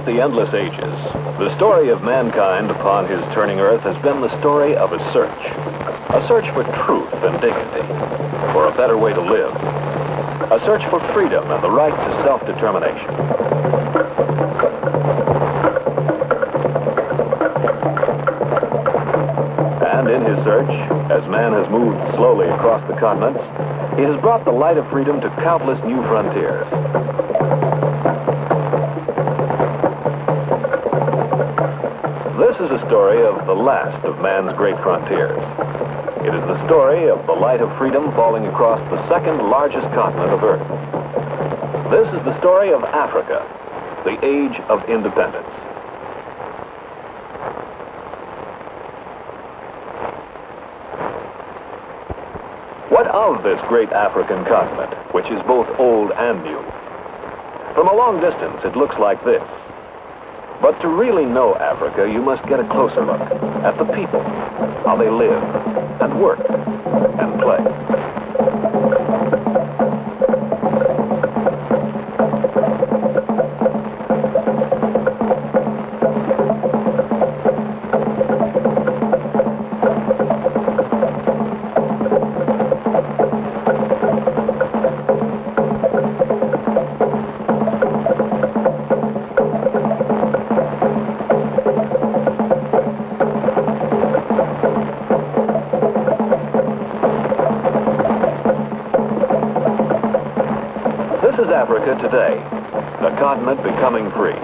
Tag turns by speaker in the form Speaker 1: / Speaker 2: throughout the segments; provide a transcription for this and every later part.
Speaker 1: the endless ages, the story of mankind upon his turning earth has been the story of a search for truth and dignity, for a better way to live, a search for freedom and the right to self-determination. And in his search, as man has moved slowly across the continents, he has brought the light of freedom to countless new frontiers. This is a story of the last of man's great frontiers. It is the story of the light of freedom falling across the second largest continent of Earth. This is the story of Africa, the age of independence. What of this great African continent, which is both old and new? From a long distance, it looks like this. But to really know Africa, you must get a closer look at the people, how they live, and work, and play. Africa today, a continent becoming free.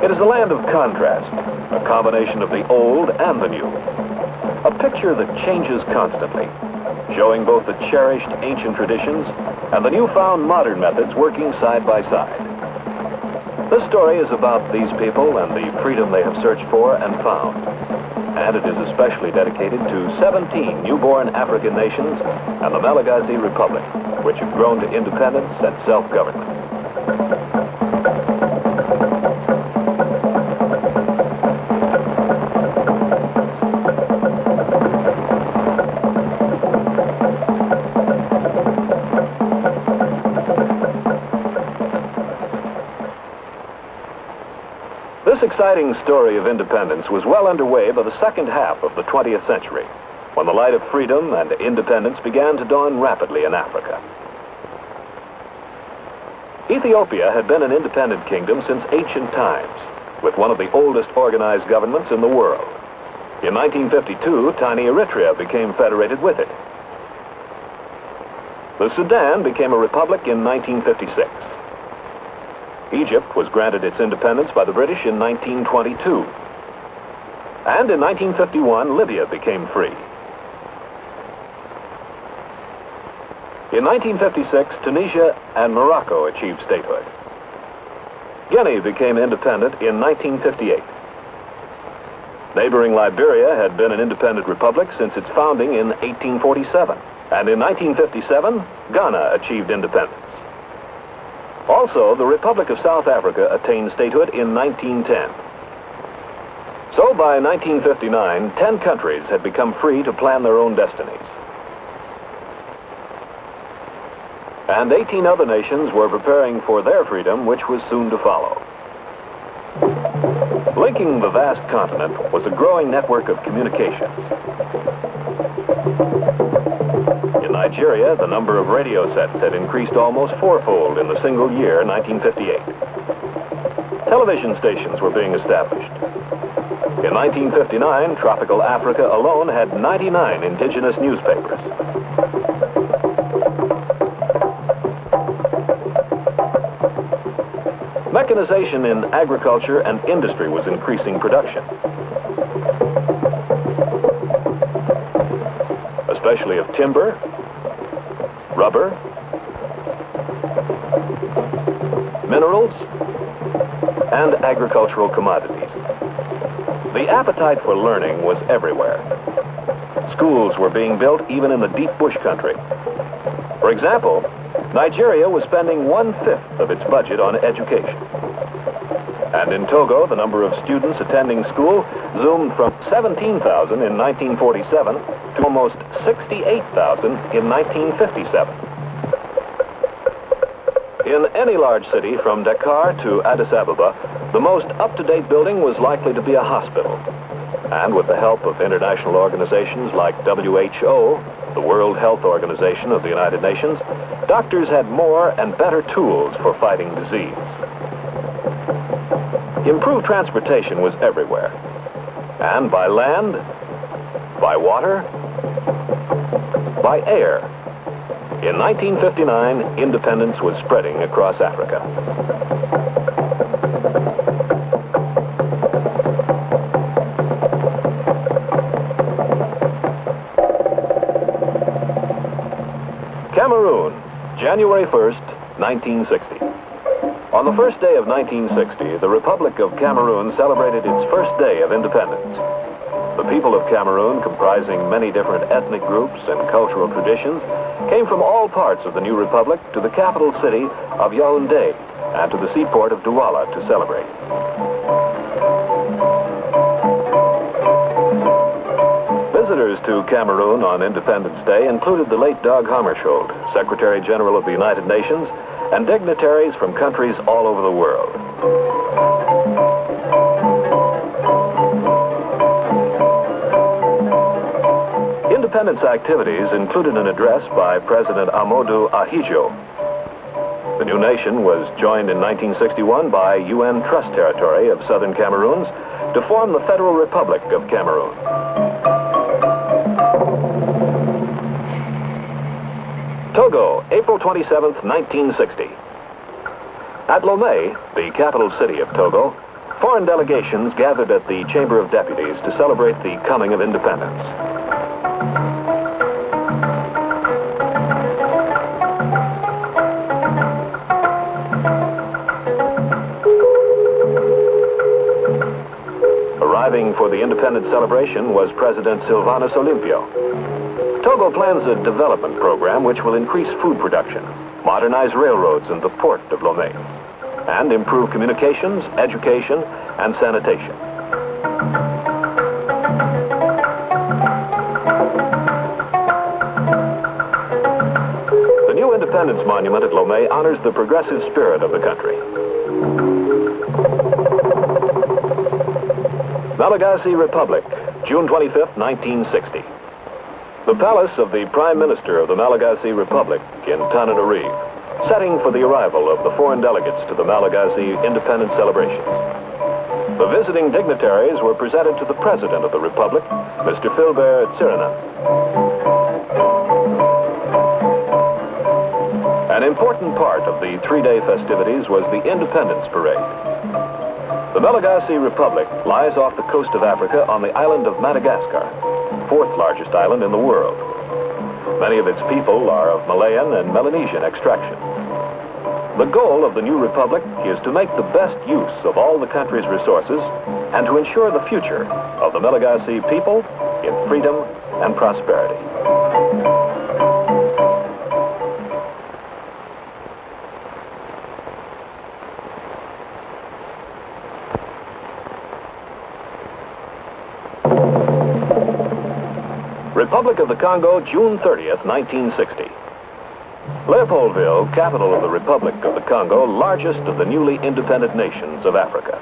Speaker 1: It is a land of contrast, a combination of the old and the new. A picture that changes constantly, showing both the cherished ancient traditions and the newfound modern methods working side by side. This story is about these people and the freedom they have searched for and found. And it is especially dedicated to 17 newborn African nations and the Malagasy Republic, which have grown to independence and self-government. This exciting story of independence was well underway by the second half of the 20th century, when the light of freedom and independence began to dawn rapidly in Africa. Ethiopia had been an independent kingdom since ancient times, with one of the oldest organized governments in the world. In 1952, tiny Eritrea became federated with it. The Sudan became a republic in 1956. Egypt was granted its independence by the British in 1922. And in 1951, Libya became free. In 1956, Tunisia and Morocco achieved statehood. Guinea became independent in 1958. Neighboring Liberia had been an independent republic since its founding in 1847. And in 1957, Ghana achieved independence. Also, the Republic of South Africa attained statehood in 1910. So by 1959, 10 countries had become free to plan their own destinies. And 18 other nations were preparing for their freedom, which was soon to follow. Linking the vast continent was a growing network of communications. In Nigeria, the number of radio sets had increased almost fourfold in the single year, 1958. Television stations were being established. In 1959, tropical Africa alone had 99 indigenous newspapers. Mechanization in agriculture and industry was increasing production, especially of timber, rubber, minerals, and agricultural commodities. The appetite for learning was everywhere. Schools were being built even in the deep bush country. For example, Nigeria was spending 1/5 of its budget on education. And in Togo, the number of students attending school zoomed from 17,000 in 1947 to almost 68,000 in 1957. In any large city, from Dakar to Addis Ababa, the most up-to-date building was likely to be a hospital. And with the help of international organizations like WHO, the World Health Organization of the United Nations, doctors had more and better tools for fighting disease. Improved transportation was everywhere. And by land, by water, by air. In 1959, independence was spreading across Africa. Cameroon, January 1st, 1960. On the first day of 1960, the Republic of Cameroon celebrated its first day of independence. The people of Cameroon, comprising many different ethnic groups and cultural traditions, came from all parts of the new republic to the capital city of Yaoundé and to the seaport of Douala to celebrate. Visitors to Cameroon on Independence Day included the late Dag Hammarskjöld, Secretary General of the United Nations, and dignitaries from countries all over the world. Independence activities included an address by President Amadou Ahidjo. The new nation was joined in 1961 by UN Trust Territory of Southern Cameroons to form the Federal Republic of Cameroon. Togo, April 27th, 1960. At Lomé, the capital city of Togo, foreign delegations gathered at the Chamber of Deputies to celebrate the coming of independence. Arriving for the independence celebration was President Sylvanus Olympio. Togo plans a development program which will increase food production, modernize railroads in the port of Lomé, and improve communications, education, and sanitation. The new Independence Monument at Lomé honors the progressive spirit of the country. Malagasy Republic, June 25th, 1960. The palace of the Prime Minister of the Malagasy Republic in Tananarive, setting for the arrival of the foreign delegates to the Malagasy independence celebrations. The visiting dignitaries were presented to the President of the Republic, Mr. Philbert Tsirina. An important part of the three-day festivities was the Independence Parade. The Malagasy Republic lies off the coast of Africa on the island of Madagascar, fourth largest island in the world. Many of its people are of Malayan and Melanesian extraction. The goal of the new republic is to make the best use of all the country's resources and to ensure the future of the Malagasy people in freedom and prosperity. Republic of the Congo, June 30th, 1960. Leopoldville, capital of the Republic of the Congo, largest of the newly independent nations of Africa.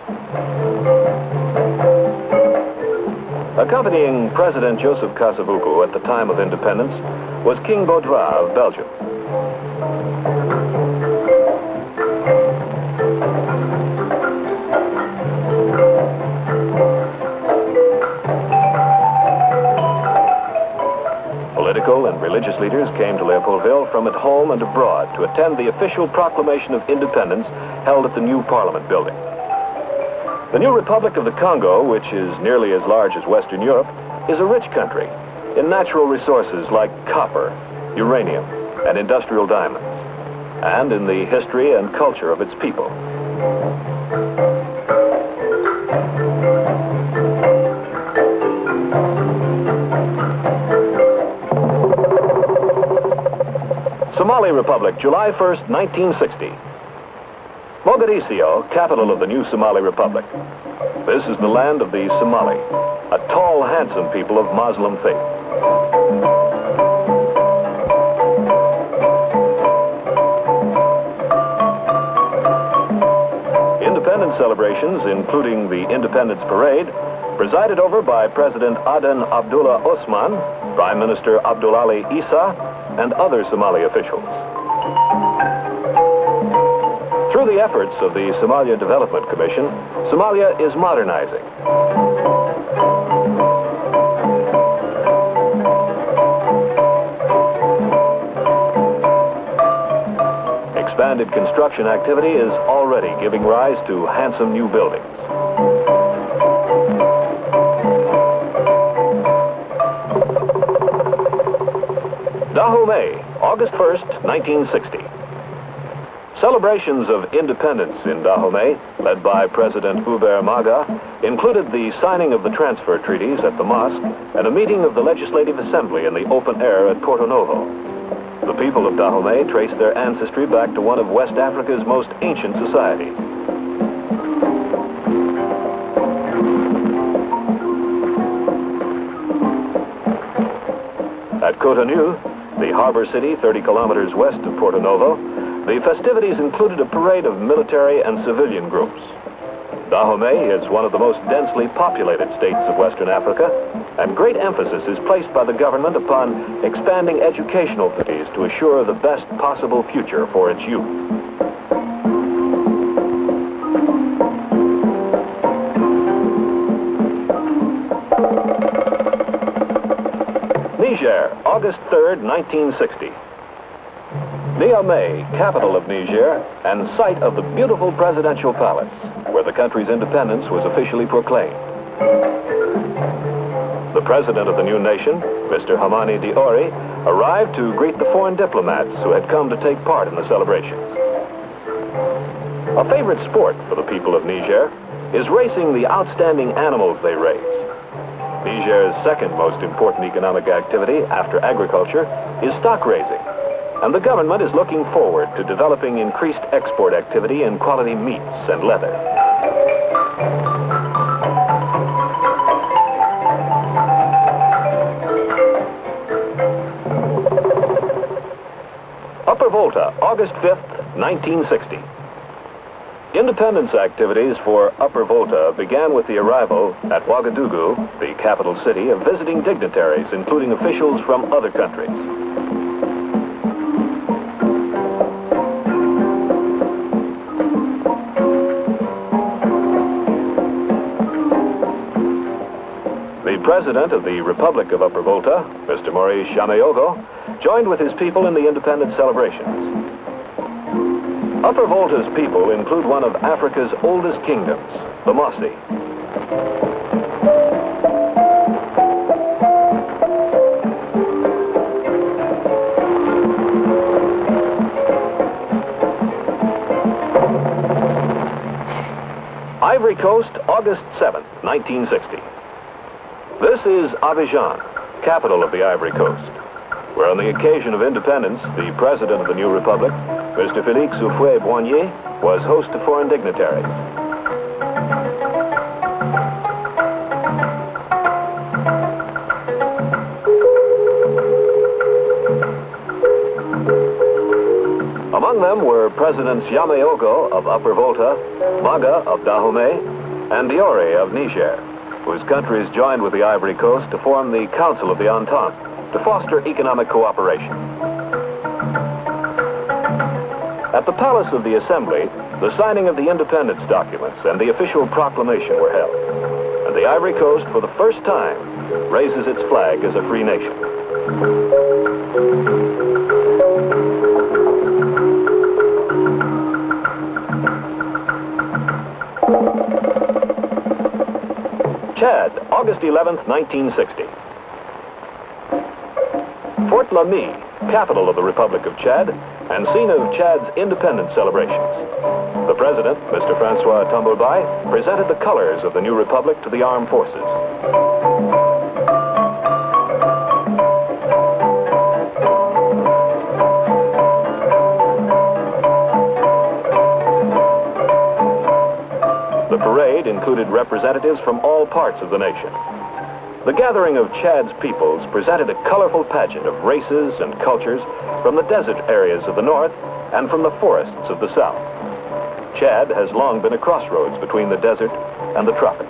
Speaker 1: Accompanying President Joseph Kasavubu at the time of independence was King Baudouin of Belgium. Political and religious leaders came to Leopoldville from at home and abroad to attend the official proclamation of independence held at the new Parliament building. The new Republic of the Congo, which is nearly as large as Western Europe, is a rich country in natural resources like copper, uranium, and industrial diamonds, and in the history and culture of its people. Somali Republic, July 1st, 1960. Mogadiscio, capital of the new Somali Republic. This is the land of the Somali, a tall, handsome people of Muslim faith. celebrations, including the Independence Parade, presided over by President Aden Abdullah Osman, Prime Minister Abdulali Isa, and other Somali officials. Through the efforts of the Somalia Development Commission, Somalia is modernizing. Expanded construction activity is already giving rise to handsome new buildings. Dahomey, August 1st, 1960. Celebrations of independence in Dahomey, led by President Hubert Maga, included the signing of the transfer treaties at the mosque and a meeting of the Legislative Assembly in the open air at Porto Novo. The people of Dahomey trace their ancestry back to one of West Africa's most ancient societies. At Côte, the harbor city 30 kilometers west of Porto Novo, the festivities included a parade of military and civilian groups. Dahomey is one of the most densely populated states of Western Africa, and great emphasis is placed by the government upon expanding educational facilities to assure the best possible future for its youth. Niger, August 3rd, 1960. Niamey, capital of Niger, and site of the beautiful presidential palace, where the country's independence was officially proclaimed. The president of the new nation, Mr. Hamani Diori, arrived to greet the foreign diplomats who had come to take part in the celebrations. A favorite sport for the people of Niger is racing the outstanding animals they raise. Niger's second most important economic activity after agriculture is stock raising, and the government is looking forward to developing increased export activity in quality meats and leather. Upper Volta, August 5th, 1960. Independence activities for Upper Volta began with the arrival at Ouagadougou, the capital city, of visiting dignitaries, including officials from other countries. The president of the Republic of Upper Volta, Mr. Maurice Yameogo, joined with his people in the independence celebrations. Upper Volta's people include one of Africa's oldest kingdoms, the Mossi. Ivory Coast, August 7th, 1960. This is Abidjan, capital of the Ivory Coast, where on the occasion of independence, the president of the new republic, Mr. Félix Houphouët-Boigny, was host to foreign dignitaries. Among them were Presidents Yameogo of Upper Volta, Maga of Dahomey, and Diori of Niger, whose countries joined with the Ivory Coast to form the Council of the Entente to foster economic cooperation. At the Palace of the Assembly, the signing of the independence documents and the official proclamation were held, and the Ivory Coast, for the first time, raises its flag as a free nation. Chad, August 11th, 1960. Fort Lamy, capital of the Republic of Chad, and scene of Chad's independence celebrations. The president, Mr. Francois Tombolbaye, presented the colors of the new republic to the armed forces. The parade included representatives from all parts of the nation. The gathering of Chad's peoples presented a colorful pageant of races and cultures from the desert areas of the north and from the forests of the south. Chad has long been a crossroads between the desert and the tropics.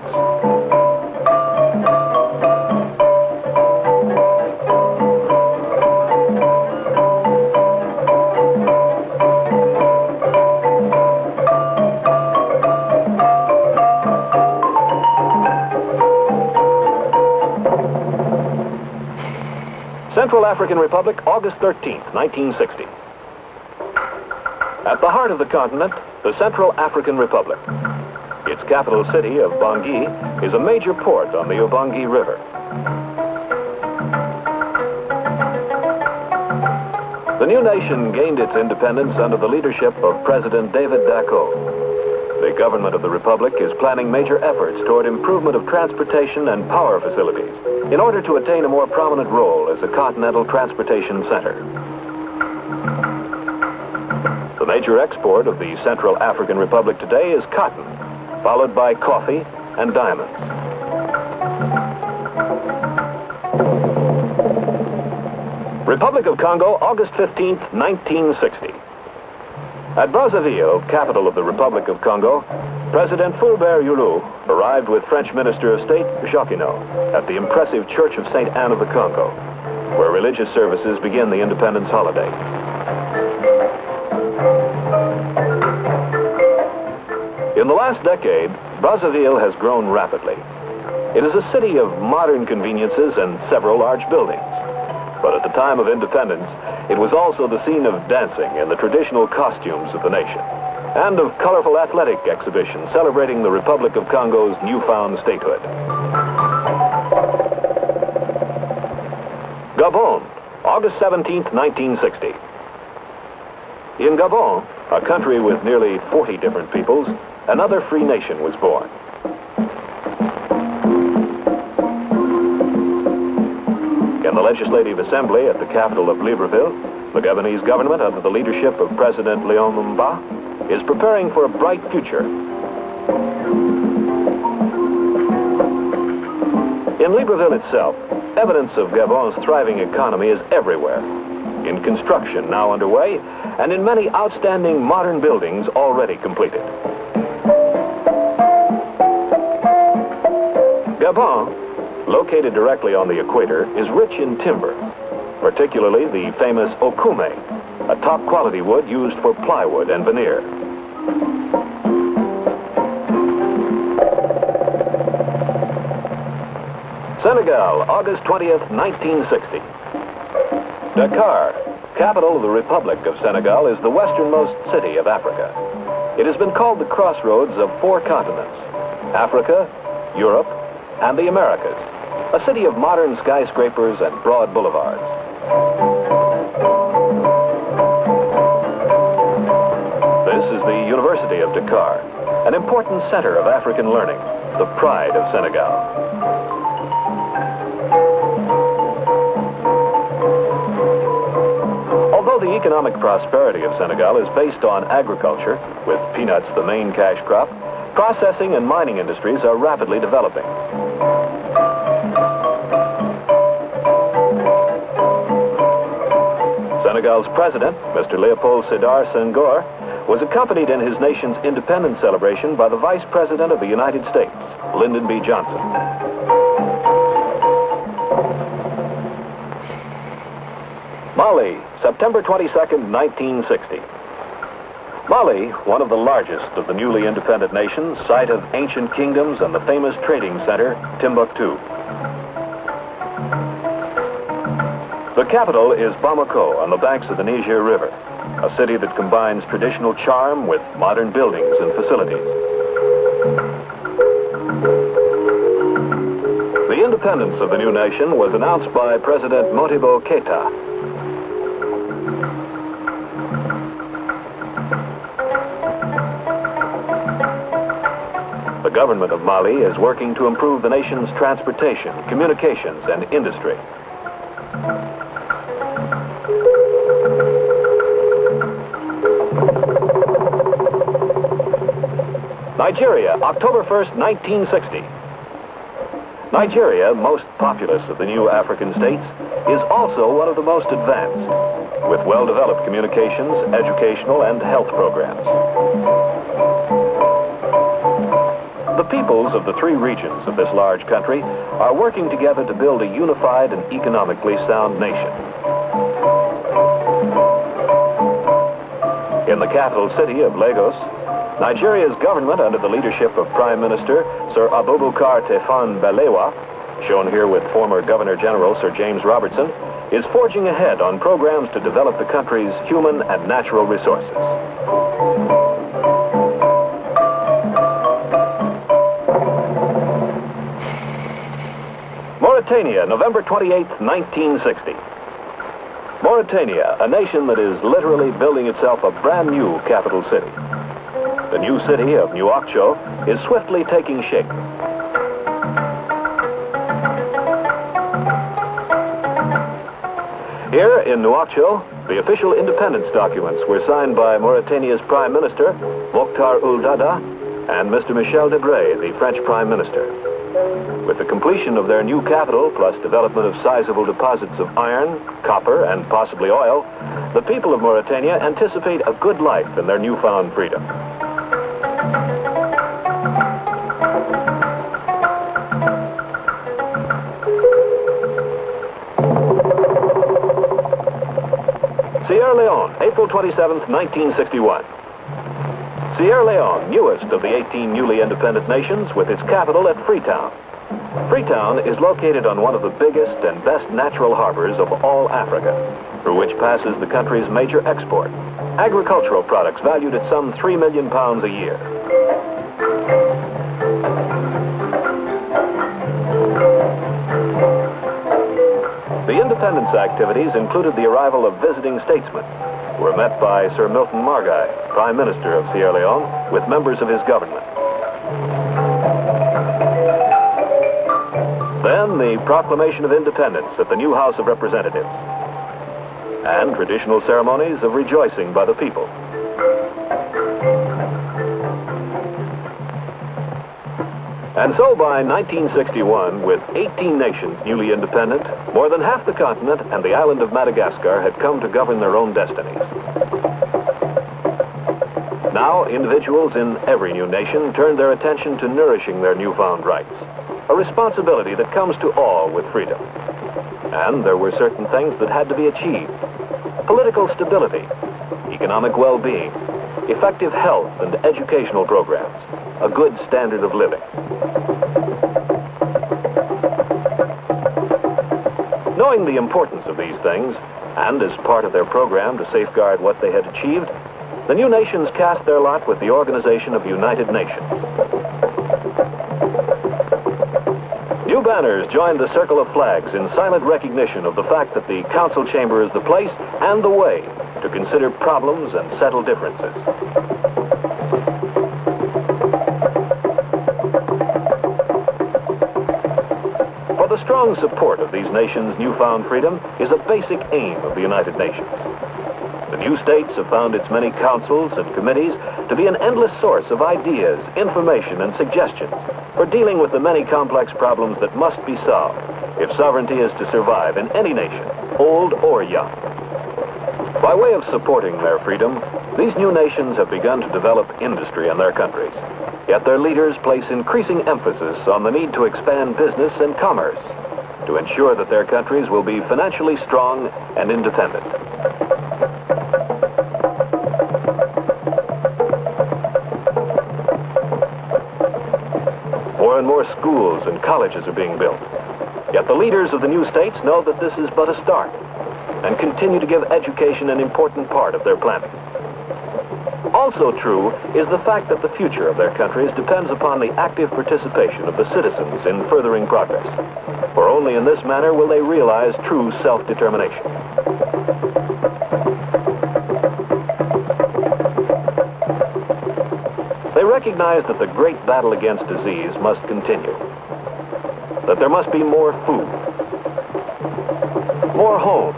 Speaker 1: Central African Republic, August 13th, 1960. At the heart of the continent, the Central African Republic. Its capital city of Bangui is a major port on the Ubangi River. The new nation gained its independence under the leadership of President David Dacko. The government of the Republic is planning major efforts toward improvement of transportation and power facilities in order to attain a more prominent role as a continental transportation center. The major export of the Central African Republic today is cotton, followed by coffee and diamonds. Republic of Congo, August 15th, 1960. At Brazzaville, capital of the Republic of Congo, President Fulbert Youlou arrived with French Minister of State Jacquinot at the impressive Church of St. Anne of the Congo, where religious services begin the independence holiday. In the last decade, Brazzaville has grown rapidly. It is a city of modern conveniences and several large buildings. But at the time of independence, it was also the scene of dancing in the traditional costumes of the nation, and of colorful athletic exhibitions celebrating the Republic of Congo's newfound statehood. Gabon, August 17th, 1960. In Gabon, a country with nearly 40 different peoples, another free nation was born. In the Legislative Assembly at the capital of Libreville, the Gabonese government, under the leadership of President Léon Mumba, is preparing for a bright future. In Libreville itself, evidence of Gabon's thriving economy is everywhere. In construction now underway, and in many outstanding modern buildings already completed. Gabon, located directly on the equator, is rich in timber, particularly the famous okume, a top-quality wood used for plywood and veneer. Senegal, August 20th, 1960. Dakar, capital of the Republic of Senegal, is the westernmost city of Africa. It has been called the crossroads of 4 continents: Africa, Europe, and the Americas. A city of modern skyscrapers and broad boulevards. This is the University of Dakar, an important center of African learning, the pride of Senegal. Although the economic prosperity of Senegal is based on agriculture, with peanuts the main cash crop, processing and mining industries are rapidly developing. Senegal's president, Mr. Leopold Sédar Senghor, was accompanied in his nation's independence celebration by the Vice President of the United States, Lyndon B. Johnson. Mali, September 22nd, 1960. Mali, one of the largest of the newly independent nations, site of ancient kingdoms and the famous trading center, Timbuktu. The capital is Bamako, on the banks of the Niger River, a city that combines traditional charm with modern buildings and facilities. The independence of the new nation was announced by President Modibo Keïta. The government of Mali is working to improve the nation's transportation, communications, and industry. Nigeria, October 1st, 1960. Nigeria, most populous of the new African states, is also one of the most advanced, with well-developed communications, educational, and health programs. The peoples of the three regions of this large country are working together to build a unified and economically sound nation. In the capital city of Lagos, Nigeria's government, under the leadership of Prime Minister Sir Abubakar Tafawa Balewa, shown here with former Governor General Sir James Robertson, is forging ahead on programs to develop the country's human and natural resources. Mauritania, November 28, 1960. Mauritania, a nation that is literally building itself a brand new capital city. The new city of Oniwokuwo is swiftly taking shape. Here in Oniwokuwo, the official independence documents were signed by Mauritania's Prime Minister, Mokhtar Ould Daddah, and Mr. Michel Debré, the French Prime Minister. With the completion of their new capital, plus development of sizable deposits of iron, copper, and possibly oil, the people of Mauritania anticipate a good life in their newfound freedom. Sierra Leone, April 27, 1961. Sierra Leone, newest of the 18 newly independent nations, with its capital at Freetown. Freetown is located on one of the biggest and best natural harbors of all Africa, through which passes the country's major export, agricultural products valued at some £3 million a year. The independence activities included the arrival of visiting statesmen, who were met by Sir Milton Margai, Prime Minister of Sierra Leone, with members of his government. Then the proclamation of independence at the new House of Representatives, and traditional ceremonies of rejoicing by the people. And so by 1961, with 18 nations newly independent, more than half the continent and the island of Madagascar had come to govern their own destinies. Now, individuals in every new nation turned their attention to nourishing their newfound rights, a responsibility that comes to all with freedom. And there were certain things that had to be achieved: political stability, economic well-being, effective health and educational programs, a good standard of living. Knowing the importance of these things, and as part of their program to safeguard what they had achieved, the new nations cast their lot with the Organization of United Nations. New banners joined the circle of flags in silent recognition of the fact that the council chamber is the place and the way to consider problems and settle differences. For the strong support of these nations' newfound freedom is a basic aim of the United Nations. The new states have found its many councils and committees to be an endless source of ideas, information, and suggestions for dealing with the many complex problems that must be solved if sovereignty is to survive in any nation, old or young. By way of supporting their freedom, these new nations have begun to develop industry in their countries. Yet their leaders place increasing emphasis on the need to expand business and commerce to ensure that their countries will be financially strong and independent. More and more schools and colleges are being built. Yet the leaders of the new states know that this is but a start and continue to give education an important part of their planning. Also true is the fact that the future of their countries depends upon the active participation of the citizens in furthering progress, for only in this manner will they realize true self-determination. They recognize that the great battle against disease must continue, that there must be more food, more homes,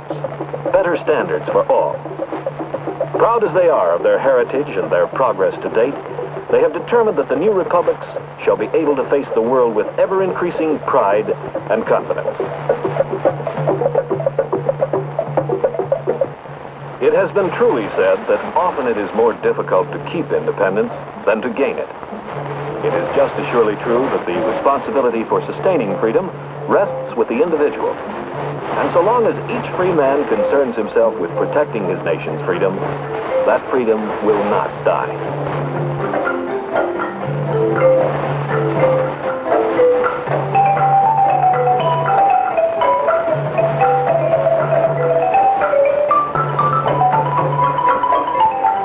Speaker 1: better standards for all. Proud as they are of their heritage and their progress to date, they have determined that the new republics shall be able to face the world with ever-increasing pride and confidence. It has been truly said that often it is more difficult to keep independence than to gain it. It is just as surely true that the responsibility for sustaining freedom rests with the individual. And so long as each free man concerns himself with protecting his nation's freedom, that freedom will not die.